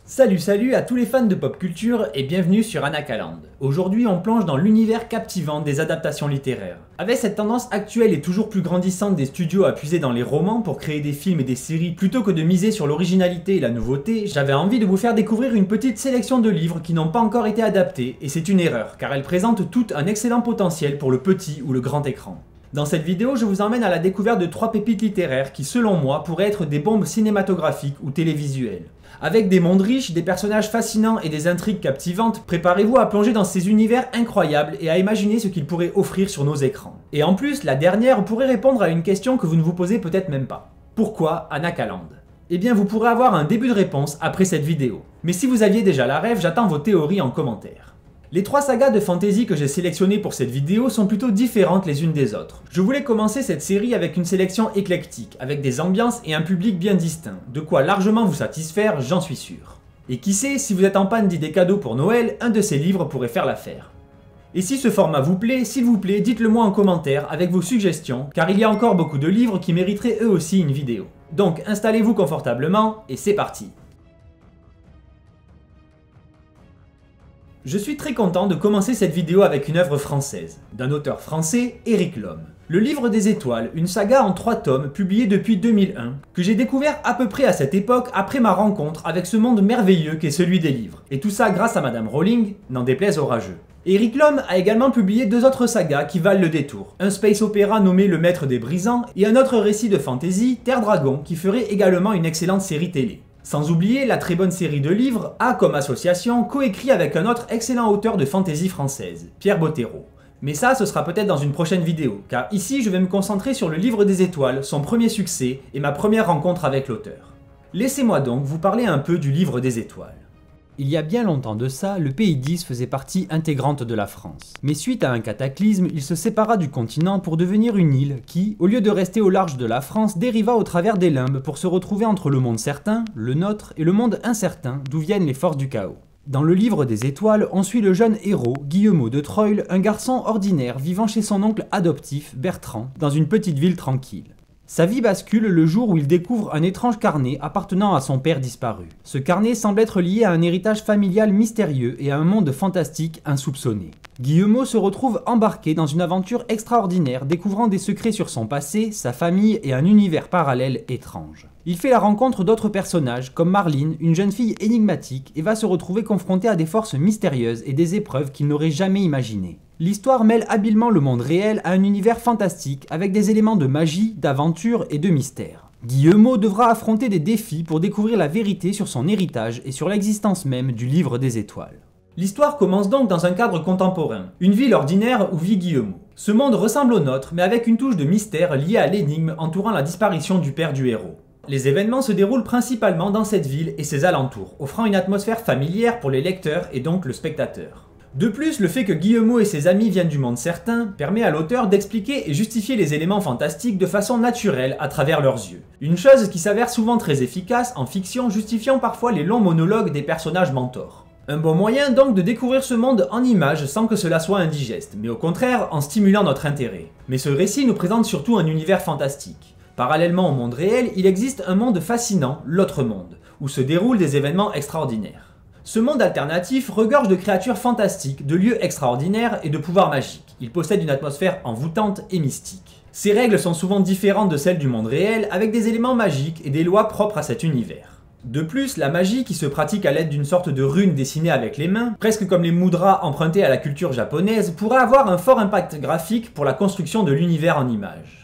Salut à tous les fans de pop culture et bienvenue sur Anakaland. Aujourd'hui on plonge dans l'univers captivant des adaptations littéraires. Avec cette tendance actuelle et toujours plus grandissante des studios à puiser dans les romans pour créer des films et des séries plutôt que de miser sur l'originalité et la nouveauté, j'avais envie de vous faire découvrir une petite sélection de livres qui n'ont pas encore été adaptés, et c'est une erreur car elles présentent toutes un excellent potentiel pour le petit ou le grand écran. Dans cette vidéo, je vous emmène à la découverte de 3 pépites littéraires qui, selon moi, pourraient être des bombes cinématographiques ou télévisuelles. Avec des mondes riches, des personnages fascinants et des intrigues captivantes, préparez-vous à plonger dans ces univers incroyables et à imaginer ce qu'ils pourraient offrir sur nos écrans. Et en plus, la dernière pourrait répondre à une question que vous ne vous posez peut-être même pas. Pourquoi Anakaland ? Eh bien, vous pourrez avoir un début de réponse après cette vidéo. Mais si vous aviez déjà la rêve, j'attends vos théories en commentaire. Les 3 sagas de fantasy que j'ai sélectionnées pour cette vidéo sont plutôt différentes les unes des autres. Je voulais commencer cette série avec une sélection éclectique, avec des ambiances et un public bien distincts, de quoi largement vous satisfaire, j'en suis sûr. Et qui sait, si vous êtes en panne d'idées cadeaux pour Noël, un de ces livres pourrait faire l'affaire. Et si ce format vous plaît, s'il vous plaît, dites-le moi en commentaire avec vos suggestions, car il y a encore beaucoup de livres qui mériteraient eux aussi une vidéo. Donc installez-vous confortablement, et c'est parti. Je suis très content de commencer cette vidéo avec une œuvre française, d'un auteur français, Éric Lhomme. Le Livre des Étoiles, une saga en 3 tomes publiée depuis 2001, que j'ai découvert à peu près à cette époque après ma rencontre avec ce monde merveilleux qu'est celui des livres. Et tout ça grâce à Madame Rowling, n'en déplaise aux rageux. Éric Lhomme a également publié 2 autres sagas qui valent le détour. Un space opéra nommé Le Maître des Brisants et un autre récit de fantasy, Terre Dragon, qui ferait également une excellente série télé. Sans oublier la très bonne série de livres A comme association, coécrit avec un autre excellent auteur de fantasy française, Pierre Bottero. Mais ça, ce sera peut-être dans une prochaine vidéo, car ici je vais me concentrer sur le Livre des Étoiles, son premier succès et ma première rencontre avec l'auteur. Laissez-moi donc vous parler un peu du Livre des Étoiles. Il y a bien longtemps de ça, le pays d'Ys faisait partie intégrante de la France. Mais suite à un cataclysme, il se sépara du continent pour devenir une île qui, au lieu de rester au large de la France, dériva au travers des limbes pour se retrouver entre le monde certain, le nôtre, et le monde incertain, d'où viennent les forces du chaos. Dans le Livre des Étoiles, on suit le jeune héros, Guillemot de Troyes, un garçon ordinaire vivant chez son oncle adoptif, Bertrand, dans une petite ville tranquille. Sa vie bascule le jour où il découvre un étrange carnet appartenant à son père disparu. Ce carnet semble être lié à un héritage familial mystérieux et à un monde fantastique insoupçonné. Guillemot se retrouve embarqué dans une aventure extraordinaire, découvrant des secrets sur son passé, sa famille et un univers parallèle étrange. Il fait la rencontre d'autres personnages comme Marline, une jeune fille énigmatique, et va se retrouver confronté à des forces mystérieuses et des épreuves qu'il n'aurait jamais imaginées. L'histoire mêle habilement le monde réel à un univers fantastique avec des éléments de magie, d'aventure et de mystère. Guillemot devra affronter des défis pour découvrir la vérité sur son héritage et sur l'existence même du Livre des Étoiles. L'histoire commence donc dans un cadre contemporain, une ville ordinaire où vit Guillemot. Ce monde ressemble au nôtre mais avec une touche de mystère liée à l'énigme entourant la disparition du père du héros. Les événements se déroulent principalement dans cette ville et ses alentours, offrant une atmosphère familière pour les lecteurs et donc le spectateur. De plus, le fait que Guillemot et ses amis viennent du monde certain permet à l'auteur d'expliquer et justifier les éléments fantastiques de façon naturelle à travers leurs yeux. Une chose qui s'avère souvent très efficace en fiction, justifiant parfois les longs monologues des personnages mentors. Un bon moyen donc de découvrir ce monde en images sans que cela soit indigeste, mais au contraire en stimulant notre intérêt. Mais ce récit nous présente surtout un univers fantastique. Parallèlement au monde réel, il existe un monde fascinant, l'autre monde, où se déroulent des événements extraordinaires. Ce monde alternatif regorge de créatures fantastiques, de lieux extraordinaires et de pouvoirs magiques. Il possède une atmosphère envoûtante et mystique. Ses règles sont souvent différentes de celles du monde réel, avec des éléments magiques et des lois propres à cet univers. De plus, la magie, qui se pratique à l'aide d'une sorte de runes dessinées avec les mains, presque comme les mudras empruntés à la culture japonaise, pourrait avoir un fort impact graphique pour la construction de l'univers en images.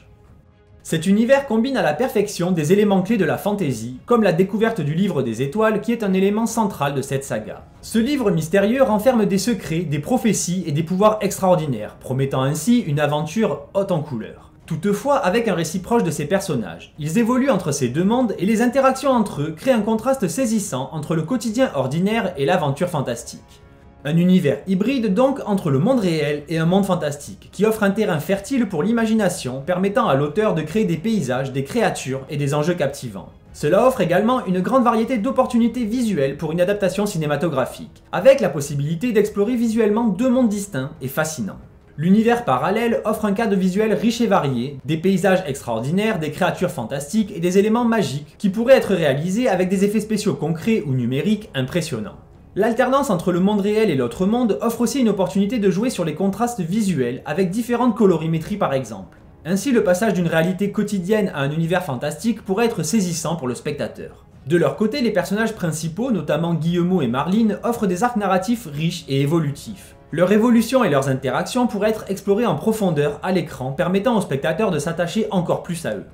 Cet univers combine à la perfection des éléments clés de la fantasy, comme la découverte du Livre des Étoiles qui est un élément central de cette saga. Ce livre mystérieux renferme des secrets, des prophéties et des pouvoirs extraordinaires, promettant ainsi une aventure haute en couleurs. Toutefois, avec un récit proche de ces personnages, ils évoluent entre ces deux mondes et les interactions entre eux créent un contraste saisissant entre le quotidien ordinaire et l'aventure fantastique. Un univers hybride donc entre le monde réel et un monde fantastique, qui offre un terrain fertile pour l'imagination, permettant à l'auteur de créer des paysages, des créatures et des enjeux captivants. Cela offre également une grande variété d'opportunités visuelles pour une adaptation cinématographique, avec la possibilité d'explorer visuellement 2 mondes distincts et fascinants. L'univers parallèle offre un cadre visuel riche et varié, des paysages extraordinaires, des créatures fantastiques et des éléments magiques qui pourraient être réalisés avec des effets spéciaux concrets ou numériques impressionnants. L'alternance entre le monde réel et l'autre monde offre aussi une opportunité de jouer sur les contrastes visuels avec différentes colorimétries par exemple. Ainsi, le passage d'une réalité quotidienne à un univers fantastique pourrait être saisissant pour le spectateur. De leur côté, les personnages principaux, notamment Guillemot et Marline, offrent des arcs narratifs riches et évolutifs. Leur évolution et leurs interactions pourraient être explorées en profondeur à l'écran, permettant aux spectateurs de s'attacher encore plus à eux.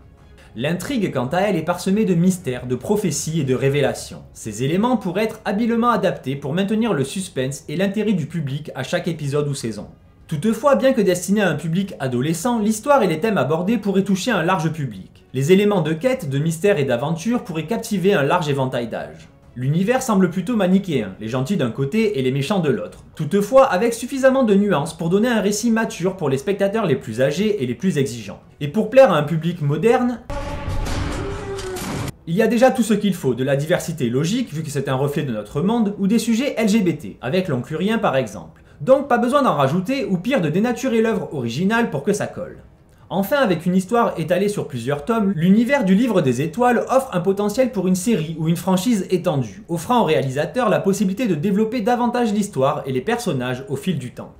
L'intrigue, quant à elle, est parsemée de mystères, de prophéties et de révélations. Ces éléments pourraient être habilement adaptés pour maintenir le suspense et l'intérêt du public à chaque épisode ou saison. Toutefois, bien que destinée à un public adolescent, l'histoire et les thèmes abordés pourraient toucher un large public. Les éléments de quête, de mystère et d'aventure pourraient captiver un large éventail d'âges. L'univers semble plutôt manichéen, les gentils d'un côté et les méchants de l'autre. Toutefois, avec suffisamment de nuances pour donner un récit mature pour les spectateurs les plus âgés et les plus exigeants. Et pour plaire à un public moderne, il y a déjà tout ce qu'il faut, de la diversité logique, vu que c'est un reflet de notre monde, ou des sujets LGBT, avec l'onclurien par exemple. Donc pas besoin d'en rajouter, ou pire de dénaturer l'œuvre originale pour que ça colle. Enfin, avec une histoire étalée sur plusieurs tomes, l'univers du Livre des Étoiles offre un potentiel pour une série ou une franchise étendue, offrant au réalisateur la possibilité de développer davantage l'histoire et les personnages au fil du temps.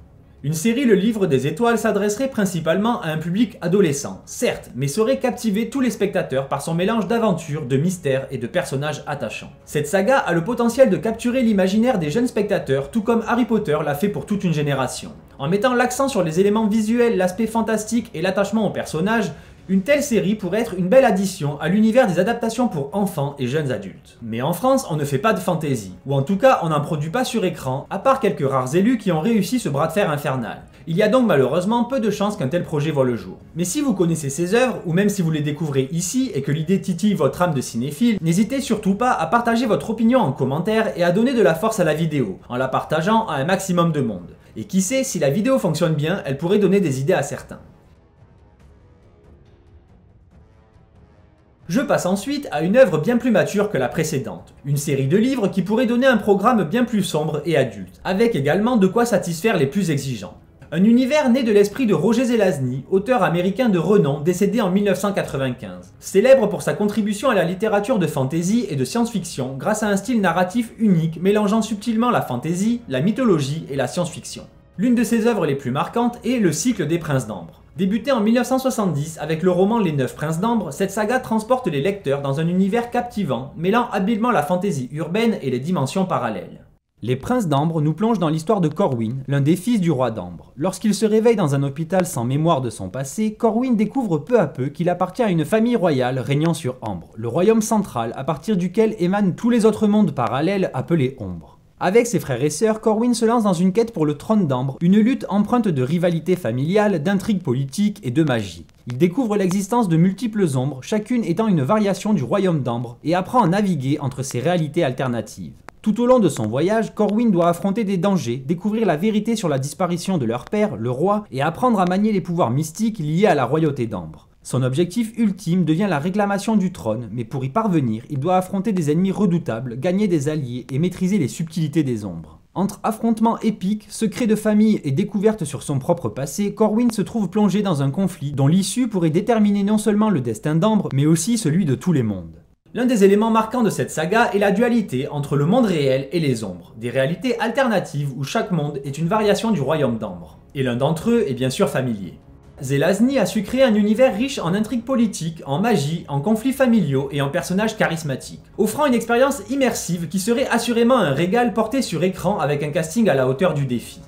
Une série Le Livre des Étoiles s'adresserait principalement à un public adolescent, certes, mais saurait captiver tous les spectateurs par son mélange d'aventure, de mystère et de personnages attachants. Cette saga a le potentiel de capturer l'imaginaire des jeunes spectateurs, tout comme Harry Potter l'a fait pour toute une génération. En mettant l'accent sur les éléments visuels, l'aspect fantastique et l'attachement aux personnages, une telle série pourrait être une belle addition à l'univers des adaptations pour enfants et jeunes adultes. Mais en France, on ne fait pas de fantasy, ou en tout cas on n'en produit pas sur écran, à part quelques rares élus qui ont réussi ce bras de fer infernal. Il y a donc malheureusement peu de chances qu'un tel projet voit le jour. Mais si vous connaissez ces œuvres, ou même si vous les découvrez ici et que l'idée titille votre âme de cinéphile, n'hésitez surtout pas à partager votre opinion en commentaire et à donner de la force à la vidéo, en la partageant à un maximum de monde. Et qui sait, si la vidéo fonctionne bien, elle pourrait donner des idées à certains. Je passe ensuite à une œuvre bien plus mature que la précédente, une série de livres qui pourrait donner un programme bien plus sombre et adulte, avec également de quoi satisfaire les plus exigeants. Un univers né de l'esprit de Roger Zelazny, auteur américain de renom décédé en 1995, célèbre pour sa contribution à la littérature de fantasy et de science-fiction grâce à un style narratif unique mélangeant subtilement la fantasy, la mythologie et la science-fiction. L'une de ses œuvres les plus marquantes est Le cycle des princes d'ambre. Débutée en 1970 avec le roman Les 9 princes d'ambre, cette saga transporte les lecteurs dans un univers captivant, mêlant habilement la fantaisie urbaine et les dimensions parallèles. Les princes d'ambre nous plongent dans l'histoire de Corwin, l'un des fils du roi d'ambre. Lorsqu'il se réveille dans un hôpital sans mémoire de son passé, Corwin découvre peu à peu qu'il appartient à une famille royale régnant sur Ambre, le royaume central à partir duquel émanent tous les autres mondes parallèles appelés Ombre. Avec ses frères et sœurs, Corwin se lance dans une quête pour le trône d'Ambre, une lutte empreinte de rivalité familiale, d'intrigues politiques et de magie. Il découvre l'existence de multiples ombres, chacune étant une variation du royaume d'Ambre, et apprend à naviguer entre ces réalités alternatives. Tout au long de son voyage, Corwin doit affronter des dangers, découvrir la vérité sur la disparition de leur père, le roi, et apprendre à manier les pouvoirs mystiques liés à la royauté d'Ambre. Son objectif ultime devient la réclamation du trône, mais pour y parvenir, il doit affronter des ennemis redoutables, gagner des alliés et maîtriser les subtilités des ombres. Entre affrontements épiques, secrets de famille et découvertes sur son propre passé, Corwin se trouve plongé dans un conflit dont l'issue pourrait déterminer non seulement le destin d'Ambre, mais aussi celui de tous les mondes. L'un des éléments marquants de cette saga est la dualité entre le monde réel et les ombres, des réalités alternatives où chaque monde est une variation du royaume d'Ambre. Et l'un d'entre eux est bien sûr familier. Zelazny a su créer un univers riche en intrigues politiques, en magie, en conflits familiaux et en personnages charismatiques, offrant une expérience immersive qui serait assurément un régal porté sur écran avec un casting à la hauteur du défi.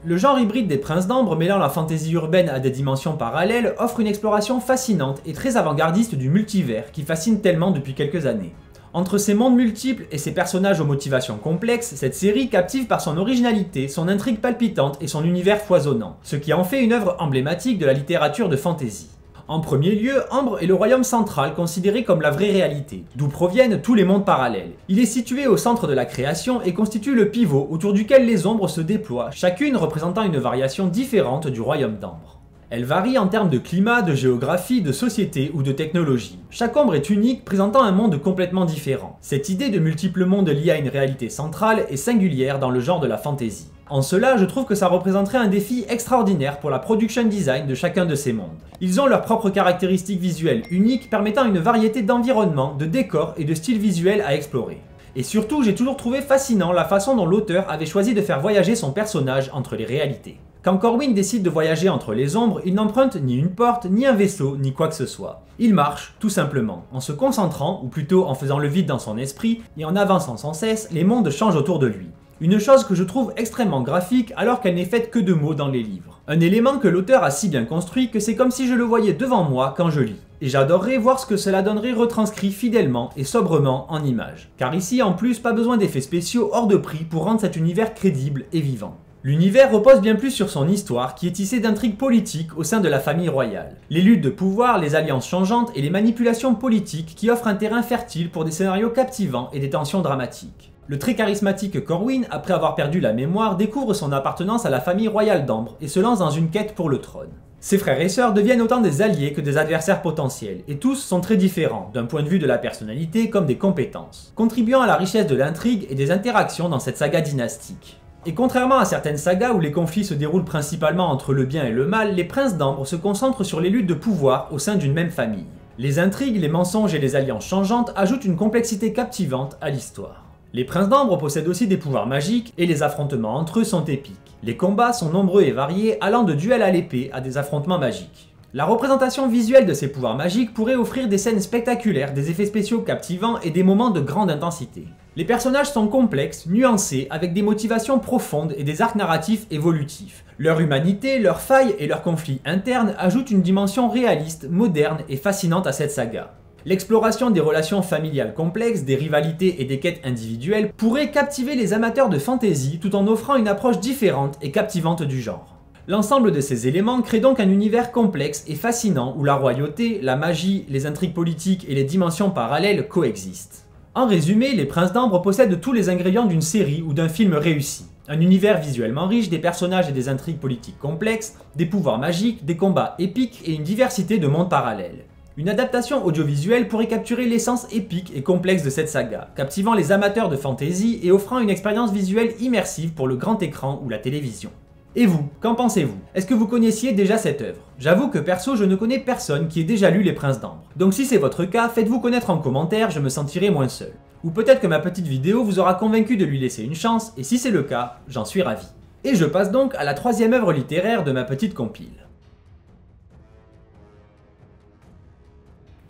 Le genre hybride des Princes d'Ambre mêlant la fantaisie urbaine à des dimensions parallèles offre une exploration fascinante et très avant-gardiste du multivers qui fascine tellement depuis quelques années. Entre ces mondes multiples et ses personnages aux motivations complexes, cette série captive par son originalité, son intrigue palpitante et son univers foisonnant, ce qui en fait une œuvre emblématique de la littérature de fantasy. En premier lieu, Ambre est le royaume central considéré comme la vraie réalité, d'où proviennent tous les mondes parallèles. Il est situé au centre de la création et constitue le pivot autour duquel les ombres se déploient, chacune représentant une variation différente du royaume d'Ambre. Elle varie en termes de climat, de géographie, de société ou de technologie. Chaque ombre est unique, présentant un monde complètement différent. Cette idée de multiples mondes liés à une réalité centrale est singulière dans le genre de la fantasy. En cela, je trouve que ça représenterait un défi extraordinaire pour la production design de chacun de ces mondes. Ils ont leurs propres caractéristiques visuelles uniques, permettant une variété d'environnements, de décors et de styles visuels à explorer. Et surtout, j'ai toujours trouvé fascinant la façon dont l'auteur avait choisi de faire voyager son personnage entre les réalités. Quand Corwin décide de voyager entre les ombres, il n'emprunte ni une porte, ni un vaisseau, ni quoi que ce soit. Il marche, tout simplement. En se concentrant, ou plutôt en faisant le vide dans son esprit, et en avançant sans cesse, les mondes changent autour de lui. Une chose que je trouve extrêmement graphique alors qu'elle n'est faite que de mots dans les livres. Un élément que l'auteur a si bien construit que c'est comme si je le voyais devant moi quand je lis. Et j'adorerais voir ce que cela donnerait retranscrit fidèlement et sobrement en images. Car ici en plus pas besoin d'effets spéciaux hors de prix pour rendre cet univers crédible et vivant. L'univers repose bien plus sur son histoire qui est tissée d'intrigues politiques au sein de la famille royale. Les luttes de pouvoir, les alliances changeantes et les manipulations politiques qui offrent un terrain fertile pour des scénarios captivants et des tensions dramatiques. Le très charismatique Corwin, après avoir perdu la mémoire, découvre son appartenance à la famille royale d'Ambre et se lance dans une quête pour le trône. Ses frères et sœurs deviennent autant des alliés que des adversaires potentiels, et tous sont très différents, d'un point de vue de la personnalité comme des compétences, contribuant à la richesse de l'intrigue et des interactions dans cette saga dynastique. Et contrairement à certaines sagas où les conflits se déroulent principalement entre le bien et le mal, les princes d'Ambre se concentrent sur les luttes de pouvoir au sein d'une même famille. Les intrigues, les mensonges et les alliances changeantes ajoutent une complexité captivante à l'histoire. Les princes d'Ambre possèdent aussi des pouvoirs magiques et les affrontements entre eux sont épiques. Les combats sont nombreux et variés, allant de duels à l'épée à des affrontements magiques. La représentation visuelle de ces pouvoirs magiques pourrait offrir des scènes spectaculaires, des effets spéciaux captivants et des moments de grande intensité. Les personnages sont complexes, nuancés, avec des motivations profondes et des arcs narratifs évolutifs. Leur humanité, leurs failles et leurs conflits internes ajoutent une dimension réaliste, moderne et fascinante à cette saga. L'exploration des relations familiales complexes, des rivalités et des quêtes individuelles pourrait captiver les amateurs de fantasy tout en offrant une approche différente et captivante du genre. L'ensemble de ces éléments crée donc un univers complexe et fascinant où la royauté, la magie, les intrigues politiques et les dimensions parallèles coexistent. En résumé, les Princes d'Ambre possèdent tous les ingrédients d'une série ou d'un film réussi. Un univers visuellement riche, des personnages et des intrigues politiques complexes, des pouvoirs magiques, des combats épiques et une diversité de mondes parallèles. Une adaptation audiovisuelle pourrait capturer l'essence épique et complexe de cette saga, captivant les amateurs de fantasy et offrant une expérience visuelle immersive pour le grand écran ou la télévision. Et vous, qu'en pensez-vous? Est-ce que vous connaissiez déjà cette œuvre? J'avoue que perso, je ne connais personne qui ait déjà lu Les Princes d'Ambre. Donc si c'est votre cas, faites-vous connaître en commentaire, je me sentirai moins seul. Ou peut-être que ma petite vidéo vous aura convaincu de lui laisser une chance, et si c'est le cas, j'en suis ravi. Et je passe donc à la troisième œuvre littéraire de ma petite compile.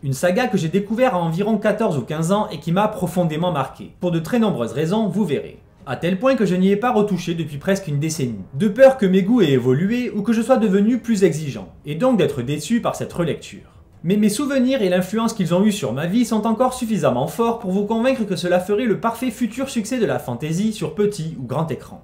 Une saga que j'ai découvert à environ 14 ou 15 ans et qui m'a profondément marqué. Pour de très nombreuses raisons, vous verrez. À tel point que je n'y ai pas retouché depuis presque une décennie. De peur que mes goûts aient évolué ou que je sois devenu plus exigeant, et donc d'être déçu par cette relecture. Mais mes souvenirs et l'influence qu'ils ont eu sur ma vie sont encore suffisamment forts pour vous convaincre que cela ferait le parfait futur succès de la fantasy sur petit ou grand écran.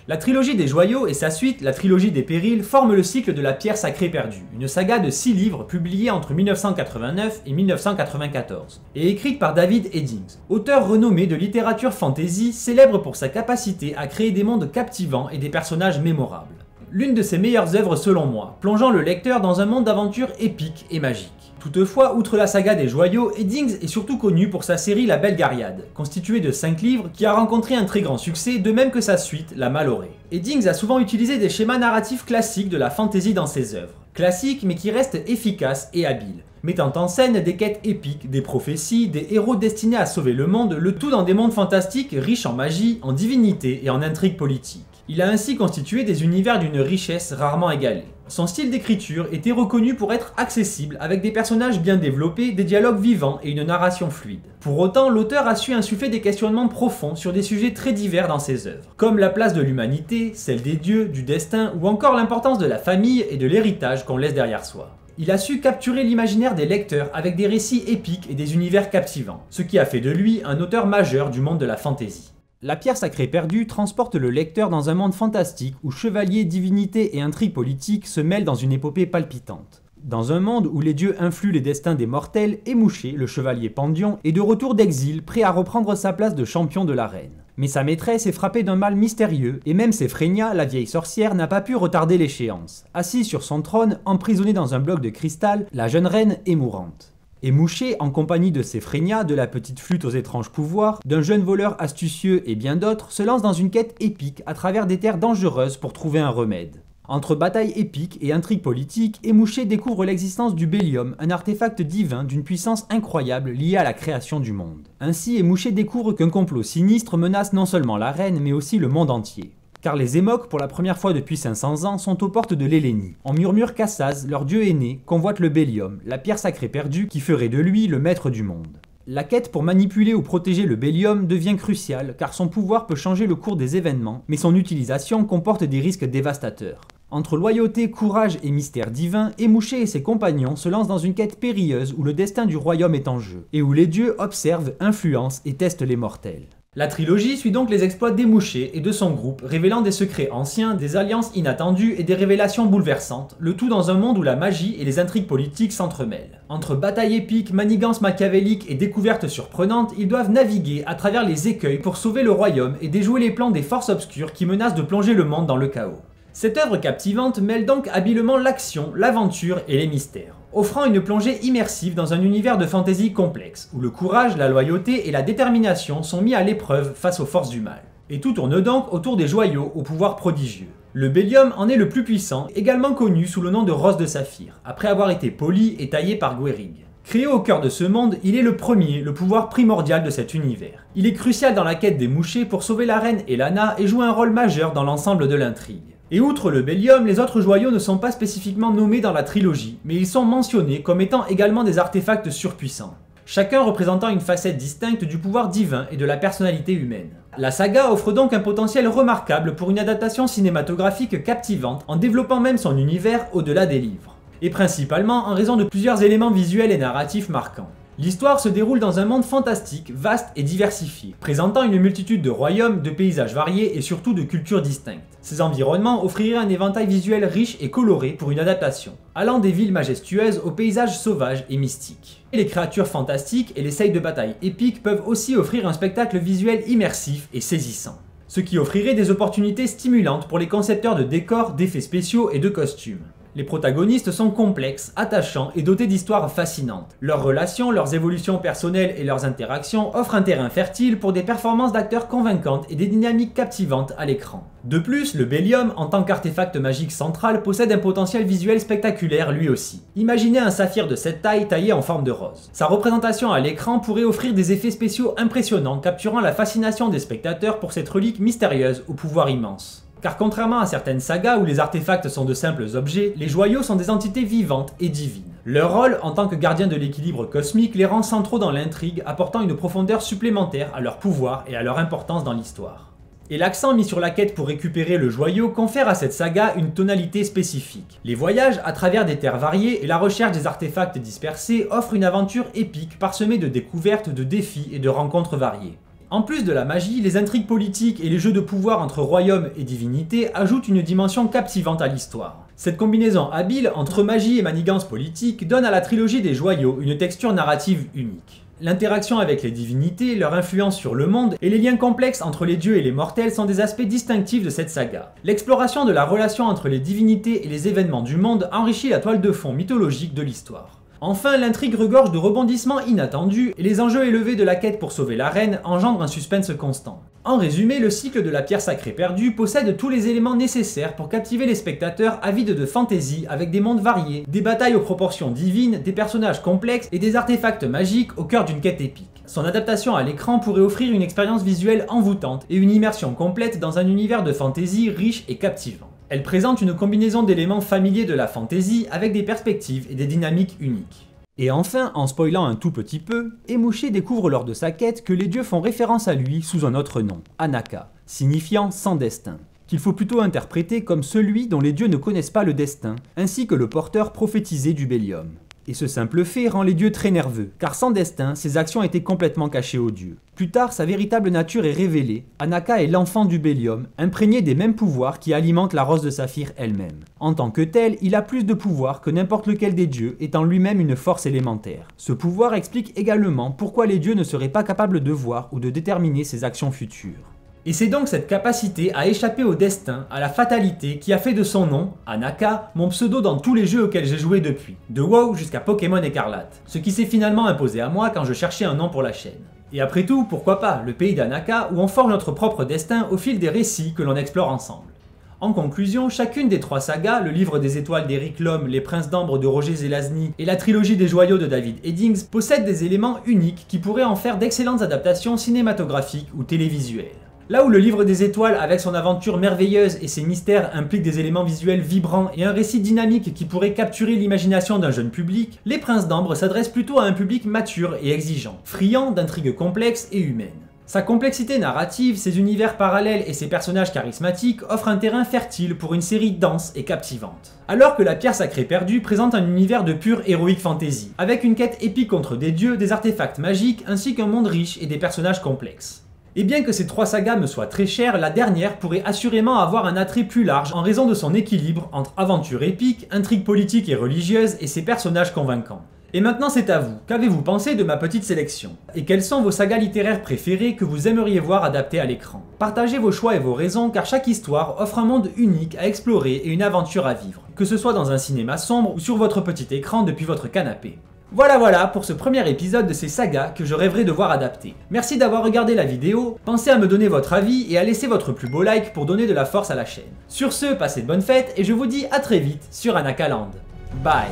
La trilogie des joyaux et sa suite, la trilogie des périls, forment le cycle de la pierre sacrée perdue, une saga de 6 livres publiés entre 1989 et 1994, et écrite par David Eddings, auteur renommé de littérature fantasy, célèbre pour sa capacité à créer des mondes captivants et des personnages mémorables. L'une de ses meilleures œuvres selon moi, plongeant le lecteur dans un monde d'aventure épique et magique. Toutefois, outre la saga des joyaux, Eddings est surtout connu pour sa série La Belgariade, constituée de 5 livres qui a rencontré un très grand succès, de même que sa suite, La Malorée. Eddings a souvent utilisé des schémas narratifs classiques de la fantasy dans ses œuvres. Classiques mais qui restent efficaces et habiles, mettant en scène des quêtes épiques, des prophéties, des héros destinés à sauver le monde, le tout dans des mondes fantastiques riches en magie, en divinité et en intrigues politiques. Il a ainsi constitué des univers d'une richesse rarement égalée. Son style d'écriture était reconnu pour être accessible, avec des personnages bien développés, des dialogues vivants et une narration fluide. Pour autant, l'auteur a su insuffler des questionnements profonds sur des sujets très divers dans ses œuvres, comme la place de l'humanité, celle des dieux, du destin, ou encore l'importance de la famille et de l'héritage qu'on laisse derrière soi. Il a su capturer l'imaginaire des lecteurs avec des récits épiques et des univers captivants, ce qui a fait de lui un auteur majeur du monde de la fantasy. La pierre sacrée perdue transporte le lecteur dans un monde fantastique où chevaliers, divinités et intrigues politiques se mêlent dans une épopée palpitante. Dans un monde où les dieux influent les destins des mortels, Émouché, le chevalier Pandion, est de retour d'exil, prêt à reprendre sa place de champion de l'arène. Mais sa maîtresse est frappée d'un mal mystérieux, et même Séphrenia, la vieille sorcière, n'a pas pu retarder l'échéance. Assise sur son trône, emprisonnée dans un bloc de cristal, la jeune reine est mourante. Et Mouché, en compagnie de Séphrenia, de la petite flûte aux étranges pouvoirs, d'un jeune voleur astucieux et bien d'autres, se lance dans une quête épique à travers des terres dangereuses pour trouver un remède. Entre batailles épiques et intrigues politiques, Mouché découvre l'existence du Bélium, un artefact divin d'une puissance incroyable liée à la création du monde. Ainsi, Mouché découvre qu'un complot sinistre menace non seulement la reine, mais aussi le monde entier. Car les Émoques, pour la première fois depuis 500 ans, sont aux portes de l'Hélénie. On murmure qu'Assaz, leur dieu aîné, convoite le Bélium, la pierre sacrée perdue qui ferait de lui le maître du monde. La quête pour manipuler ou protéger le Bélium devient cruciale car son pouvoir peut changer le cours des événements, mais son utilisation comporte des risques dévastateurs. Entre loyauté, courage et mystère divin, Mouché et ses compagnons se lancent dans une quête périlleuse où le destin du royaume est en jeu, et où les dieux observent, influencent et testent les mortels. La trilogie suit donc les exploits d'Mouché et de son groupe, révélant des secrets anciens, des alliances inattendues et des révélations bouleversantes, le tout dans un monde où la magie et les intrigues politiques s'entremêlent. Entre batailles épiques, manigances machiavéliques et découvertes surprenantes, ils doivent naviguer à travers les écueils pour sauver le royaume et déjouer les plans des forces obscures qui menacent de plonger le monde dans le chaos. Cette œuvre captivante mêle donc habilement l'action, l'aventure et les mystères, offrant une plongée immersive dans un univers de fantasy complexe, où le courage, la loyauté et la détermination sont mis à l'épreuve face aux forces du mal. Et tout tourne donc autour des joyaux au pouvoir prodigieux. Le Bélium en est le plus puissant, également connu sous le nom de Rose de Saphir, après avoir été poli et taillé par Gouerig. Créé au cœur de ce monde, il est le premier, le pouvoir primordial de cet univers. Il est crucial dans la quête des Mouchés pour sauver la reine Elana et joue un rôle majeur dans l'ensemble de l'intrigue. Et outre le Bélium, les autres joyaux ne sont pas spécifiquement nommés dans la trilogie, mais ils sont mentionnés comme étant également des artefacts surpuissants, chacun représentant une facette distincte du pouvoir divin et de la personnalité humaine. La saga offre donc un potentiel remarquable pour une adaptation cinématographique captivante en développant même son univers au-delà des livres, et principalement en raison de plusieurs éléments visuels et narratifs marquants. L'histoire se déroule dans un monde fantastique, vaste et diversifié, présentant une multitude de royaumes, de paysages variés et surtout de cultures distinctes. Ces environnements offriraient un éventail visuel riche et coloré pour une adaptation, allant des villes majestueuses aux paysages sauvages et mystiques. Et les créatures fantastiques et les scènes de bataille épiques peuvent aussi offrir un spectacle visuel immersif et saisissant, ce qui offrirait des opportunités stimulantes pour les concepteurs de décors, d'effets spéciaux et de costumes. Les protagonistes sont complexes, attachants et dotés d'histoires fascinantes. Leurs relations, leurs évolutions personnelles et leurs interactions offrent un terrain fertile pour des performances d'acteurs convaincantes et des dynamiques captivantes à l'écran. De plus, le Bélium, en tant qu'artefact magique central, possède un potentiel visuel spectaculaire lui aussi. Imaginez un saphir de cette taille taillé en forme de rose. Sa représentation à l'écran pourrait offrir des effets spéciaux impressionnants, capturant la fascination des spectateurs pour cette relique mystérieuse au pouvoir immense. Car contrairement à certaines sagas où les artefacts sont de simples objets, les joyaux sont des entités vivantes et divines. Leur rôle en tant que gardiens de l'équilibre cosmique les rend centraux dans l'intrigue, apportant une profondeur supplémentaire à leur pouvoir et à leur importance dans l'histoire. Et l'accent mis sur la quête pour récupérer le joyau confère à cette saga une tonalité spécifique. Les voyages à travers des terres variées et la recherche des artefacts dispersés offrent une aventure épique parsemée de découvertes, de défis et de rencontres variées. En plus de la magie, les intrigues politiques et les jeux de pouvoir entre royaumes et divinités ajoutent une dimension captivante à l'histoire. Cette combinaison habile entre magie et manigance politique donne à la trilogie des joyaux une texture narrative unique. L'interaction avec les divinités, leur influence sur le monde et les liens complexes entre les dieux et les mortels sont des aspects distinctifs de cette saga. L'exploration de la relation entre les divinités et les événements du monde enrichit la toile de fond mythologique de l'histoire. Enfin, l'intrigue regorge de rebondissements inattendus et les enjeux élevés de la quête pour sauver la reine engendrent un suspense constant. En résumé, le cycle de la pierre sacrée perdue possède tous les éléments nécessaires pour captiver les spectateurs avides de fantasy avec des mondes variés, des batailles aux proportions divines, des personnages complexes et des artefacts magiques au cœur d'une quête épique. Son adaptation à l'écran pourrait offrir une expérience visuelle envoûtante et une immersion complète dans un univers de fantasy riche et captivant. Elle présente une combinaison d'éléments familiers de la fantasy avec des perspectives et des dynamiques uniques. Et enfin, en spoilant un tout petit peu, Mouché découvre lors de sa quête que les dieux font référence à lui sous un autre nom, Anaka, signifiant sans destin, qu'il faut plutôt interpréter comme celui dont les dieux ne connaissent pas le destin, ainsi que le porteur prophétisé du Bélium. Et ce simple fait rend les dieux très nerveux, car sans destin, ses actions étaient complètement cachées aux dieux. Plus tard, sa véritable nature est révélée. Anaka est l'enfant du Bélium, imprégné des mêmes pouvoirs qui alimentent la Rose de Saphir elle-même. En tant que tel, il a plus de pouvoir que n'importe lequel des dieux, étant lui-même une force élémentaire. Ce pouvoir explique également pourquoi les dieux ne seraient pas capables de voir ou de déterminer ses actions futures. Et c'est donc cette capacité à échapper au destin, à la fatalité, qui a fait de son nom, Anaka, mon pseudo dans tous les jeux auxquels j'ai joué depuis, de WoW jusqu'à Pokémon Écarlate, ce qui s'est finalement imposé à moi quand je cherchais un nom pour la chaîne. Et après tout, pourquoi pas, le pays d'Anaka où on forge notre propre destin au fil des récits que l'on explore ensemble. En conclusion, chacune des 3 sagas, le livre des étoiles d'Eric Lhomme, les princes d'ambre de Roger Zelazny et la trilogie des joyaux de David Eddings, possèdent des éléments uniques qui pourraient en faire d'excellentes adaptations cinématographiques ou télévisuelles. Là où le livre des étoiles, avec son aventure merveilleuse et ses mystères, implique des éléments visuels vibrants et un récit dynamique qui pourrait capturer l'imagination d'un jeune public, Les Princes d'Ambre s'adresse plutôt à un public mature et exigeant, friand d'intrigues complexes et humaines. Sa complexité narrative, ses univers parallèles et ses personnages charismatiques offrent un terrain fertile pour une série dense et captivante. Alors que La Pierre Sacrée Perdue présente un univers de pure heroic fantasy, avec une quête épique contre des dieux, des artefacts magiques ainsi qu'un monde riche et des personnages complexes. Et bien que ces 3 sagas me soient très chères, la dernière pourrait assurément avoir un attrait plus large en raison de son équilibre entre aventure épique, intrigue politique et religieuse et ses personnages convaincants. Et maintenant c'est à vous, qu'avez-vous pensé de ma petite sélection? Et quelles sont vos sagas littéraires préférées que vous aimeriez voir adaptées à l'écran? Partagez vos choix et vos raisons car chaque histoire offre un monde unique à explorer et une aventure à vivre, que ce soit dans un cinéma sombre ou sur votre petit écran depuis votre canapé. Voilà pour ce premier épisode de ces sagas que je rêverais de voir adaptées. Merci d'avoir regardé la vidéo, pensez à me donner votre avis et à laisser votre plus beau like pour donner de la force à la chaîne. Sur ce, passez de bonnes fêtes et je vous dis à très vite sur Anaka Land. Bye.